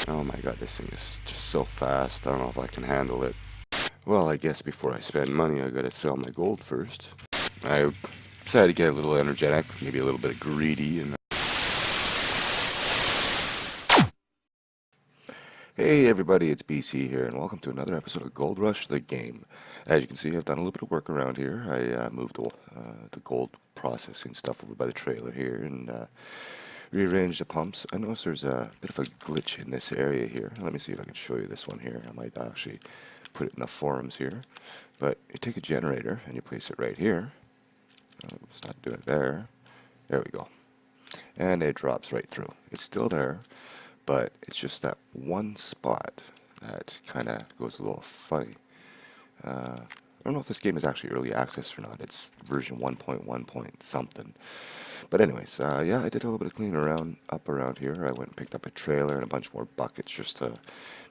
Oh my god, this thing is just so fast. I don't know if I can handle it. Well, I guess before I spend money, I gotta sell my gold first. I decided to get a little energetic, maybe a little bit greedy, and hey everybody, it's BC here, and welcome to another episode of Gold Rush, the game. As you can see, I've done a little bit of work around here. I moved the gold processing stuff over by the trailer here, and rearranged the pumps. I noticed there's a bit of a glitch in this area here. Let me see if I can show you this one here. I might actually put it in the forums here. But you take a generator and you place it right here. It's not doing it there. There we go. And it drops right through. It's still there, but it's just that one spot that kind of goes a little funny. I don't know if this game is actually early access or not. It's version 1.1 point something. But anyways, yeah, I did a little bit of cleaning up around here. I went and picked up a trailer and a bunch more buckets just to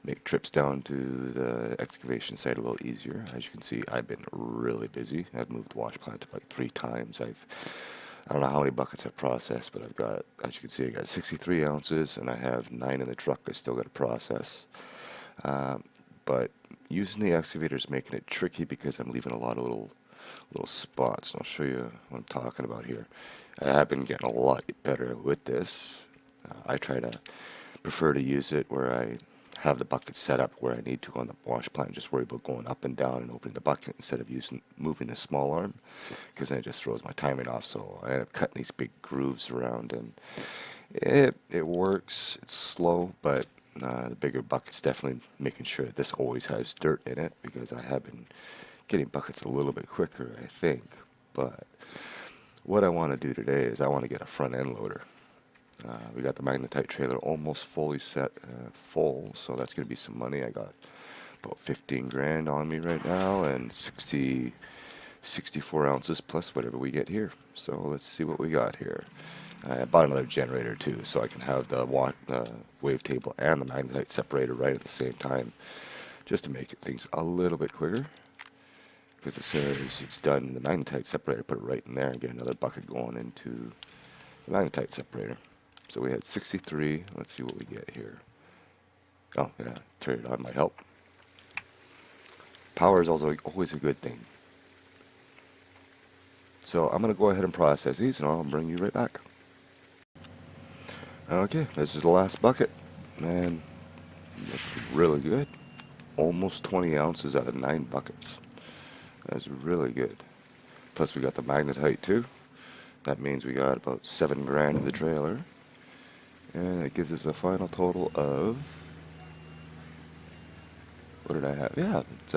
make trips down to the excavation site a little easier. As you can see, I've been really busy. I've moved the wash plant like 3 times. I don't know how many buckets I've processed, but I've got, as you can see, I got 63 ounces and I have 9 in the truck I still got to process. But using the excavator is making it tricky because I'm leaving a lot of little spots. And I'll show you what I'm talking about here. I have been getting a lot better with this. I prefer to use it where I have the bucket set up where I need to on the wash plant. Just worry about going up and down and opening the bucket instead of moving the small arm, because then it just throws my timing off. So I end up cutting these big grooves around, and it works. It's slow, but the bigger bucket's definitely making sure that this always has dirt in it, because I have been getting buckets a little bit quicker, I think. But what I want to do today is I want to get a front end loader. We got the magnetite trailer almost fully set, full, so that's going to be some money. I got about 15 grand on me right now, and 64 ounces plus whatever we get here. So let's see what we got here. I bought another generator too, so I can have the wavetable and the magnetite separator right at the same time, just to make things a little bit quicker. Because as soon as it's done, the magnetite separator, put it right in there and get another bucket going into the magnetite separator. So we had 63. Let's see what we get here. Oh yeah, turn it on might help. Power is also always a good thing. So I'm going to go ahead and process these, and I'll bring you right back. Okay, this is the last bucket. Man, that's really good. Almost 20 ounces out of 9 buckets. That's really good. Plus we got the magnetite too. That means we got about 7 grand in the trailer. And it gives us a final total of... what did I have? Yeah, it's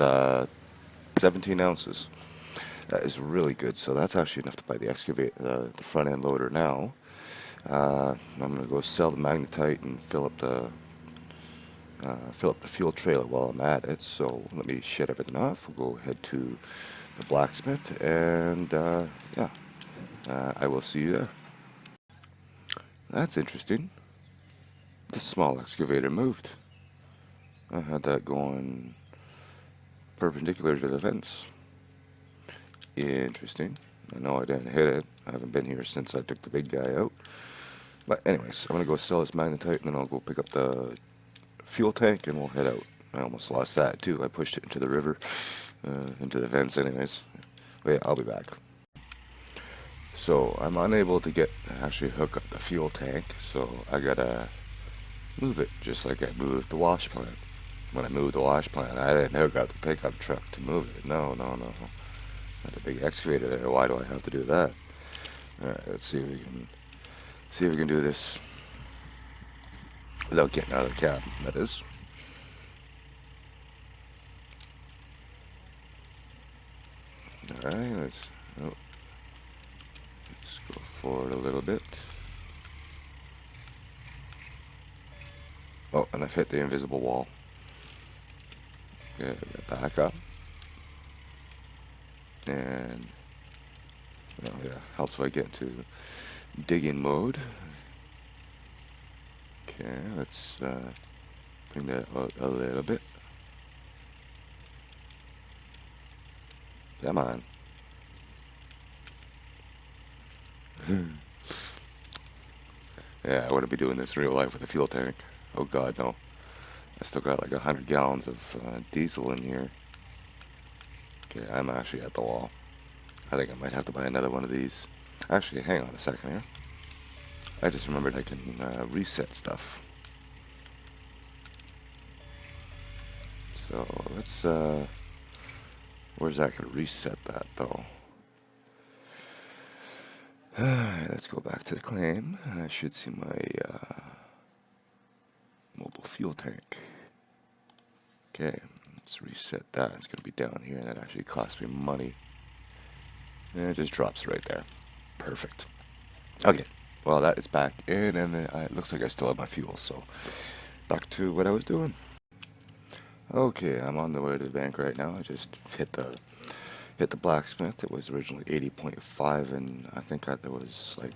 17 ounces. That is really good. So that's actually enough to buy the front end loader now. I'm going to go sell the magnetite and fill up the fuel trailer while I'm at it. So let me shut everything off. We'll go head to the blacksmith, and yeah, I will see you there. That's interesting. The small excavator moved. I had that going perpendicular to the fence. Interesting. I know I didn't hit it. I haven't been here since I took the big guy out. But anyways, I'm going to go sell this magnetite, and then I'll go pick up the fuel tank, and we'll head out. I almost lost that too. I pushed it into the river, into the fence anyways. But yeah, I'll be back. So I'm unable to actually hook up the fuel tank, so I gotta move it just like I moved the wash plant. When I moved the wash plant, I didn't hook up the pickup truck to move it. No. Got a big excavator there. Why do I have to do that? Alright, let's see if we can do this without getting out of the cab, that is. Alright, let's go forward a little bit. Oh, and I've hit the invisible wall. Okay, back up. And, oh yeah, helps if I get into digging mode. Okay, let's bring that out a little bit. Come on. Yeah, I wouldn't be doing this in real life with a fuel tank. Oh god, no. I still got like 100 gallons of diesel in here. Okay, I'm actually at the wall. I think I might have to buy another one of these. Actually, hang on a second here. I just remembered I can reset stuff. So let's, where's that gonna reset that though? Alright, let's go back to the claim. I should see my mobile fuel tank. Okay, let's reset that. It's gonna be down here, and that actually costs me money. And it just drops right there. Perfect. Okay, well that is back in, and it looks like I still have my fuel, so back to what I was doing. Okay, I'm on the way to the bank right now. I just hit the blacksmith. It was originally 80.5, and I think there was like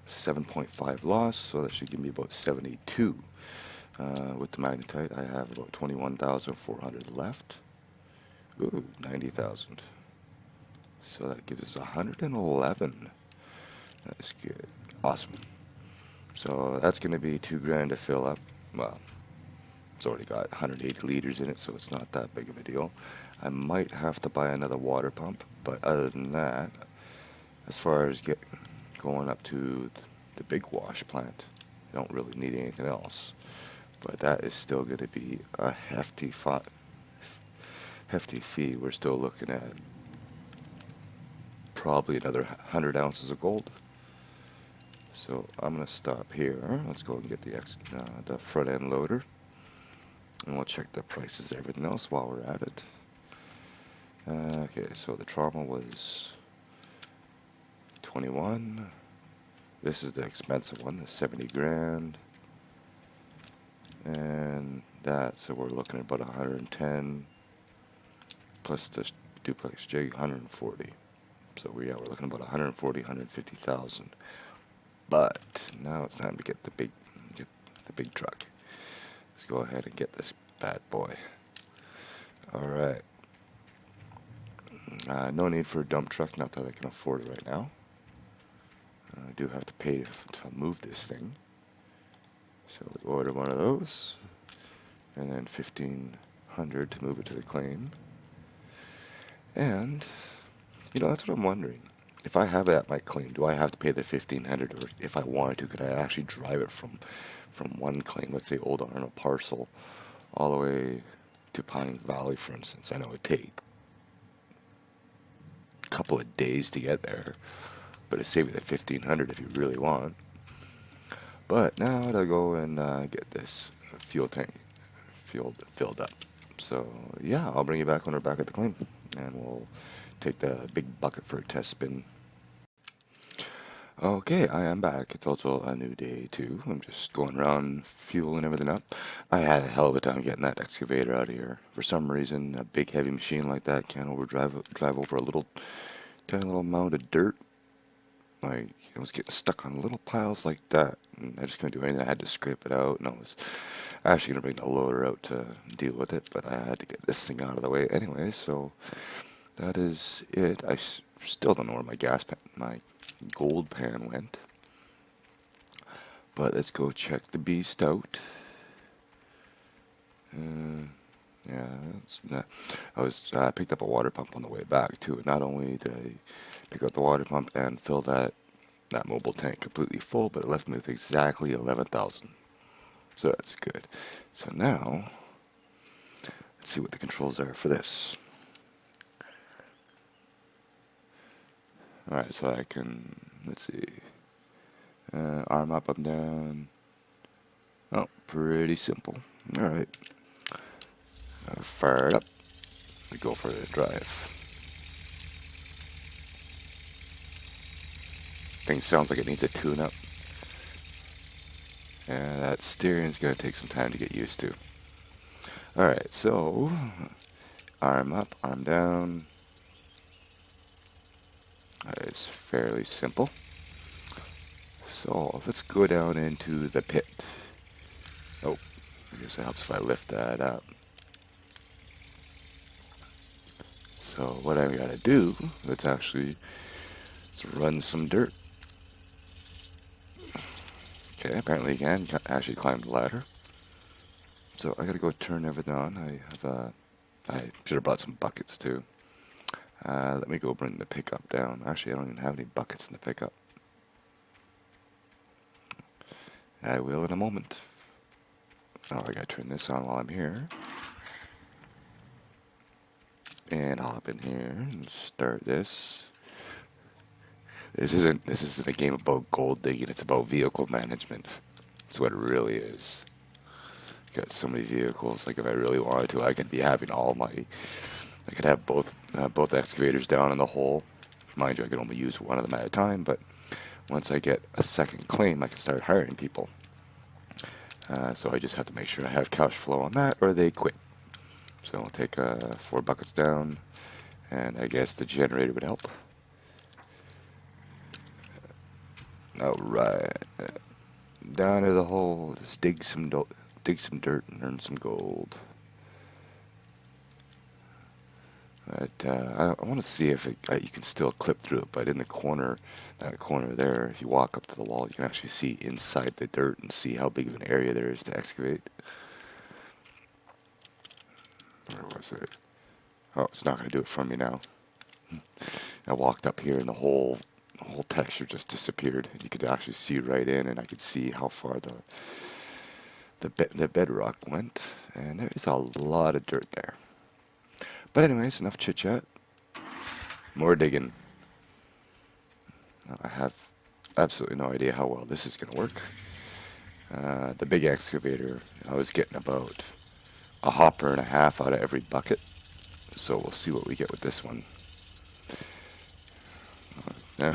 7.5 loss, so that should give me about 72. With the magnetite, I have about 21,400 left. Ooh, 90,000. So that gives us 111. That's good. Awesome. So that's going to be 2 grand to fill up. Well, it's already got 180 liters in it, so it's not that big of a deal. I might have to buy another water pump, but other than that, as far as going up to the big wash plant, I don't really need anything else. But that is still going to be a hefty fee. We're still looking at probably another 100 ounces of gold. So I'm going to stop here. Let's go and get the front end loader. And we'll check the prices and everything else while we're at it. Okay, so the trauma was 21. This is the expensive one, the 70 grand. And that, so we're looking at about 110 plus the duplex jig, 140. So we're looking at about 140, 150,000. But now it's time to get the big truck. Let's go ahead and get this bad boy. All right. No need for a dump truck, not that I can afford it right now. I do have to pay to move this thing. So we order one of those, and then 1,500 to move it to the claim. And, that's what I'm wondering. If I have it at my claim, do I have to pay the 1,500, or if I wanted to, could I actually drive it from one claim, let's say Old Arnold Parcel, all the way to Pine Valley, for instance? I know it'd take a couple of days to get there, but it'd save you the 1,500 if you really want. But now I'll go and get this fuel tank filled up. So yeah, I'll bring you back when we're back at the claim, and we'll take the big bucket for a test spin. Okay, I am back. It's also a new day too. I'm just going around fueling everything up. I had a hell of a time getting that excavator out of here. For some reason, a big heavy machine like that can't drive over a tiny little mound of dirt. Like, I was getting stuck on little piles like that, and I just couldn't do anything. I had to scrape it out, and I was actually going to bring the loader out to deal with it, but I had to get this thing out of the way anyway, so that is it. I still don't know where my gold pan went, but let's go check the beast out. Yeah, I picked up a water pump on the way back too. Not only did I pick up the water pump and fill that mobile tank completely full, but it left me with exactly 11,000. So that's good. So now, let's see what the controls are for this. Alright, so I can, let's see, arm up, arm down. Oh, pretty simple. Alright. Fire it up. We go for the drive. Thing sounds like it needs a tune-up. And that steering's going to take some time to get used to. Alright, so arm up, arm down. That is fairly simple. So let's go down into the pit. Oh, I guess it helps if I lift that up. So what I've got to do, let's run some dirt. Okay, apparently you can actually climb the ladder. So I gotta go turn everything on. I should have brought some buckets too. Let me go bring the pickup down. Actually, I don't even have any buckets in the pickup. I will in a moment. Oh, I gotta turn this on while I'm here. And hop in here and start this. This isn't a game about gold digging, it's about vehicle management. That's what it really is. Got so many vehicles, like if I really wanted to, I could be having I could have both excavators down in the hole. Mind you, I could only use one of them at a time, but once I get a second claim, I can start hiring people. So I just have to make sure I have cash flow on that, or they quit. So I'll take 4 buckets down, and I guess the generator would help. Alright. Down to the hole. Just dig some dirt and earn some gold. But I want to see if you can still clip through it. But in the corner, that corner there, if you walk up to the wall, you can actually see inside the dirt and see how big of an area there is to excavate. Where was it? Oh, it's not going to do it for me now. I walked up here and the whole texture just disappeared. You could actually see right in, and I could see how far the bedrock went, and there is a lot of dirt there. But anyways, enough chit chat. More digging. I have absolutely no idea how well this is going to work. The big excavator, I was getting about a hopper and a half out of every bucket, so we'll see what we get with this one.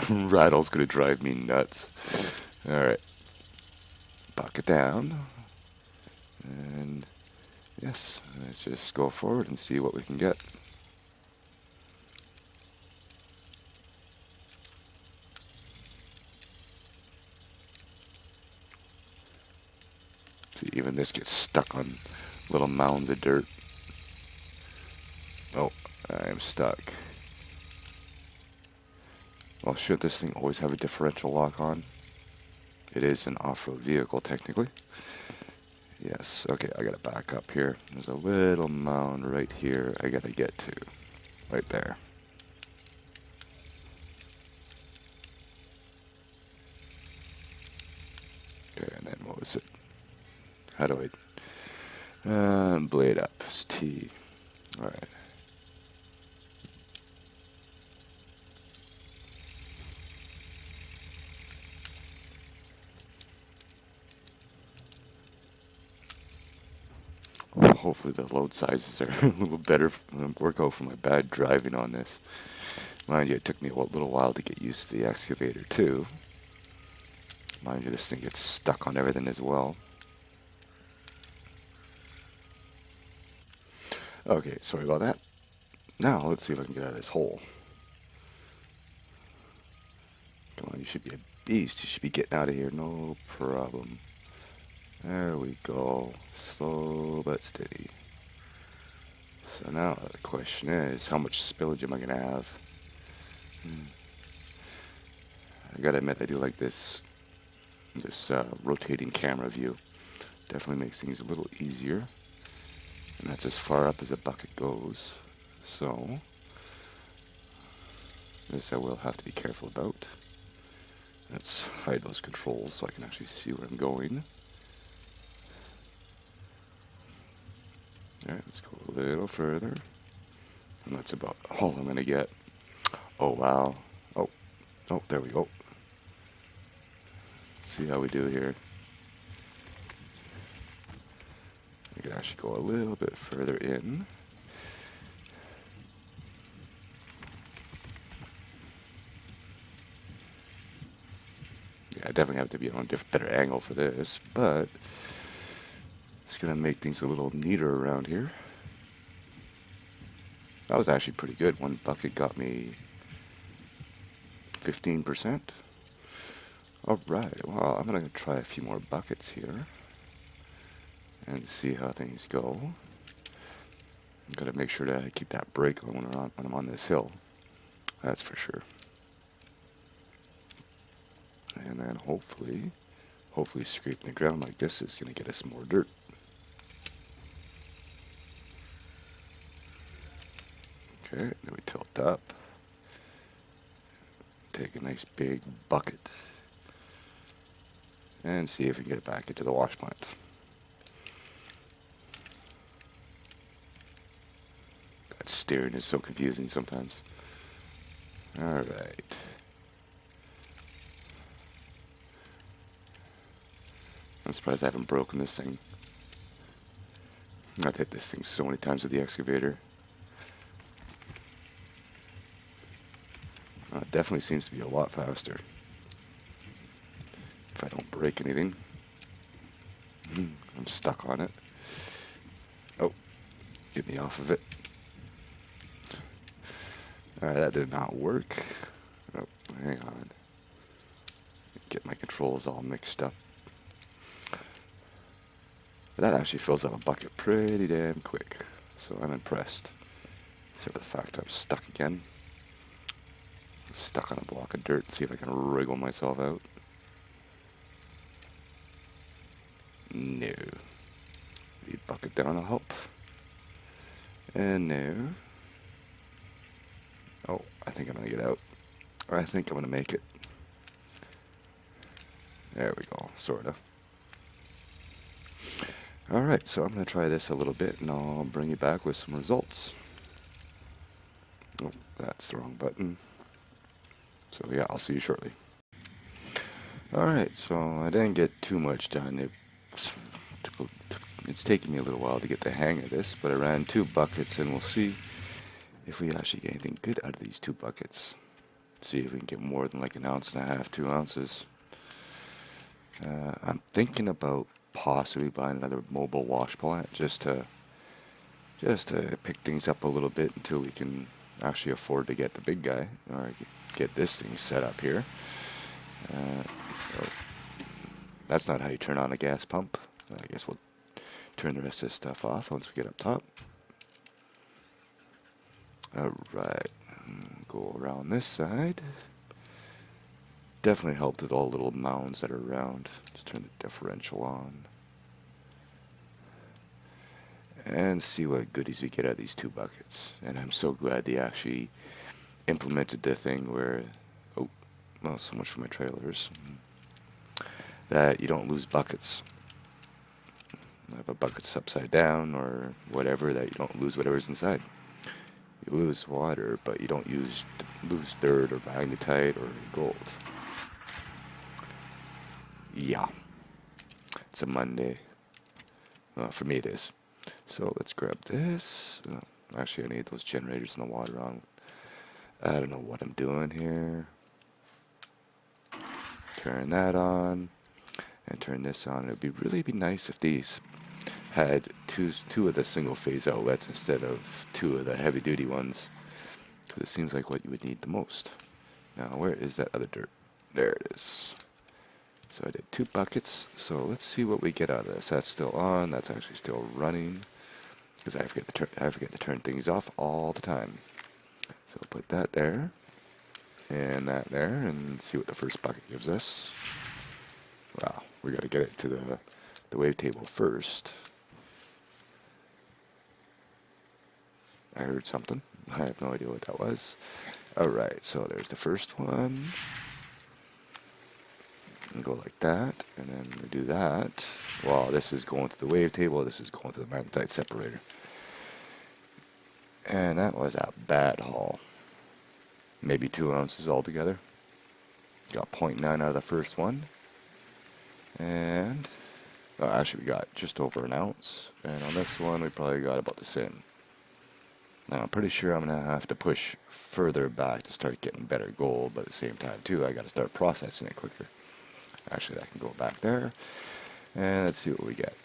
Rattle's going to drive me nuts. Alright. Bucket down. And yes, let's just go forward and see what we can get. See, even this gets stuck on little mounds of dirt. Oh, I am stuck. Well, should this thing always have a differential lock on? It is an off-road vehicle, technically. Yes, okay, I gotta back up here. There's a little mound right here I gotta get to. Right there. Okay, and then what was it? How do I... blade up. It's T. Alright. Hopefully the load sizes are a little better, work out for my bad driving on this. Mind you, it took me a little while to get used to the excavator too. Mind you, this thing gets stuck on everything as well. Okay, sorry about that. Now, let's see if I can get out of this hole. Come on, you should be a beast. You should be getting out of here, no problem. There we go. Slow but steady. So now the question is, how much spillage am I going to have? I gotta admit, I do like this rotating camera view. Definitely makes things a little easier. And that's as far up as a bucket goes. So, this I will have to be careful about. Let's hide those controls so I can actually see where I'm going. Alright, let's go a little further. And that's about all I'm going to get. Oh, wow. Oh, there we go. See how we do here. We can actually go a little bit further in. Yeah, I definitely have to be on a better angle for this, but it's going to make things a little neater around here. That was actually pretty good. One bucket got me 15%. Alright, well, I'm going to try a few more buckets here and see how things go. I've got to make sure to keep that brake on when I'm on this hill. That's for sure. And then hopefully scraping the ground like this is going to get us more dirt. Okay, then we tilt up. Take a nice big bucket and see if we can get it back into the wash plant. That steering is so confusing sometimes. Alright. I'm surprised I haven't broken this thing. I've hit this thing so many times with the excavator. It definitely seems to be a lot faster if I don't break anything. I'm stuck on it. Oh, get me off of it. Alright, that did not work. Oh, hang on. Get my controls all mixed up. But that actually fills up a bucket pretty damn quick, so I'm impressed. Except for the fact I'm stuck again. I'm stuck on a block of dirt. See if I can wriggle myself out. No. The bucket down will help. And no. Oh, I think I'm gonna get out. Or I think I'm gonna make it. There we go, sorta. Alright, so I'm going to try this a little bit and I'll bring you back with some results. Oh, that's the wrong button. So yeah, I'll see you shortly. Alright, so I didn't get too much done. It's taken me a little while to get the hang of this, but I ran 2 buckets and we'll see if we actually get anything good out of these 2 buckets. See if we can get more than like 1.5 ounces, 2 ounces. I'm thinking about possibly buying another mobile wash plant just to pick things up a little bit until we can actually afford to get the big guy or get this thing set up here. So that's not how you turn on a gas pump. I guess we'll turn the rest of this stuff off once we get up top. Alright, go around this side. Definitely helped with all the little mounds that are around. Let's turn the differential on. And see what goodies we get out of these 2 buckets. And I'm so glad they actually implemented the thing where, oh, well, so much for my trailers, that you don't lose buckets. If a bucket's upside down or whatever, that you don't lose whatever's inside. You lose water, but you don't lose dirt or magnetite or gold. Yeah. It's a Monday. Well, for me it is. So let's grab this. Actually, I need those generators in the water on. I don't know what I'm doing here. Turn that on. And turn this on. It would really be nice if these had two of the single phase outlets instead of 2 of the heavy duty ones. Because it seems like what you would need the most. Now, where is that other dirt? There it is. So I did 2 buckets, so let's see what we get out of this. That's still on, that's actually still running, because I forget to turn things off all the time. So put that there, and that there, and see what the first bucket gives us. Wow, we gotta get it to the wavetable first. I heard something. I have no idea what that was. Alright, so there's the first one. And go like that, and then we do that. Well, this is going to the wavetable, this is going to the magnetite separator. And that was a bad haul. Maybe 2 ounces altogether. Got 0.9 out of the first one. And actually we got just over 1 ounce. And on this one we probably got about the same. Now I'm pretty sure I'm going to have to push further back to start getting better gold, but at the same time too I got to start processing it quicker. Actually, that can go back there. And let's see what we get.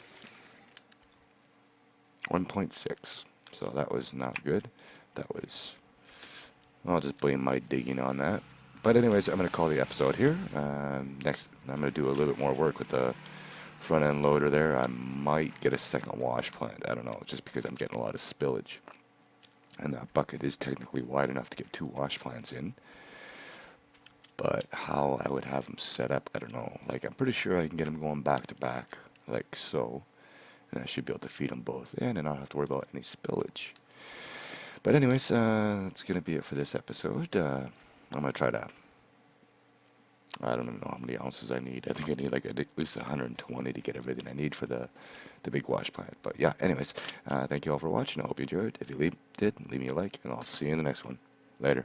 1.6. So that was not good. That was... I'll just blame my digging on that. But anyways, I'm going to call the episode here. Next, I'm going to do a little bit more work with the front end loader there. I might get a second wash plant. I don't know, just because I'm getting a lot of spillage. And that bucket is technically wide enough to get 2 wash plants in. But how I would have them set up, I don't know. Like, I'm pretty sure I can get them going back to back, like so. And I should be able to feed them both in and not have to worry about any spillage. But anyways, that's going to be it for this episode. I'm going to try to, I don't even know how many ounces I need. I think I need like at least 120 to get everything I need for the big wash plant. But yeah, anyways, thank you all for watching. I hope you enjoyed. If you did, leave me a like, and I'll see you in the next one. Later.